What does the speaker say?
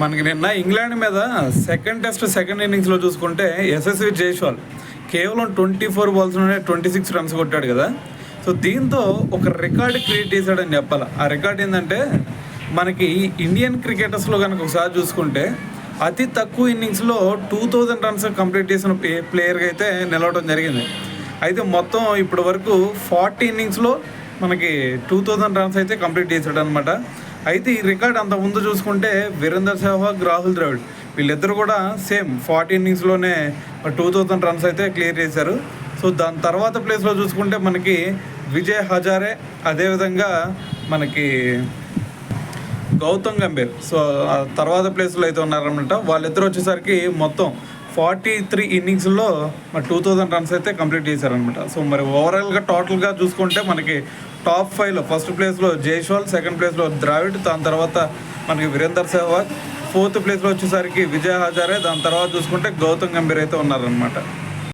మనకి నిన్న ఇంగ్లాండ్ మీద సెకండ్ టెస్ట్ సెకండ్ ఇన్నింగ్స్లో చూసుకుంటే యశస్వి జైస్వాల్ కేవలం 24 బాల్స్లోనే 26 రన్స్ కొట్టాడు కదా. సో దీంతో ఒక రికార్డు క్రియేట్ చేశాడని చెప్పాలి. ఆ రికార్డ్ ఏంటంటే మనకి ఇండియన్ క్రికెటర్స్లో కనుక ఒకసారి చూసుకుంటే అతి తక్కువ ఇన్నింగ్స్లో 2000 రన్స్ కంప్లీట్ చేసిన ప్లేయర్గా అయితే నిలవడం జరిగింది. అయితే మొత్తం ఇప్పటి వరకు 40 ఇన్నింగ్స్లో మనకి 2000 రన్స్ అయితే కంప్లీట్ చేశాడు అనమాట. అయితే ఈ రికార్డ్ అంత ముందు చూసుకుంటే వీరేందర్ సెహ్వాగ్, రాహుల్ ద్రవిడ్ వీళ్ళిద్దరు కూడా సేమ్ 40 ఇన్నింగ్స్లోనే 2000 రన్స్ అయితే క్లియర్ చేశారు. సో దాని తర్వాత ప్లేస్లో చూసుకుంటే మనకి విజయ్ హజారే, అదేవిధంగా మనకి గౌతమ్ గంభీర్ సో తర్వాత ప్లేస్లో అయితే ఉన్నారనమాట. వాళ్ళిద్దరు వచ్చేసరికి మొత్తం 43 ఇన్నింగ్స్లో 2000 రన్స్ అయితే కంప్లీట్ చేశారనమాట. సో మరి ఓవరాల్గా టోటల్గా చూసుకుంటే మనకి టాప్ 5లో ఫస్ట్ ప్లేస్లో జైస్వాల్, సెకండ్ ప్లేస్లో ద్రావిడ్, దాని తర్వాత మనకి వీరేందర్ సెహ్వాగ్, ఫోర్త్ ప్లేస్లో వచ్చేసరికి విజయ్ హజారే, దాని తర్వాత చూసుకుంటే గౌతమ్ గంభీర్ అయితే ఉన్నారనమాట.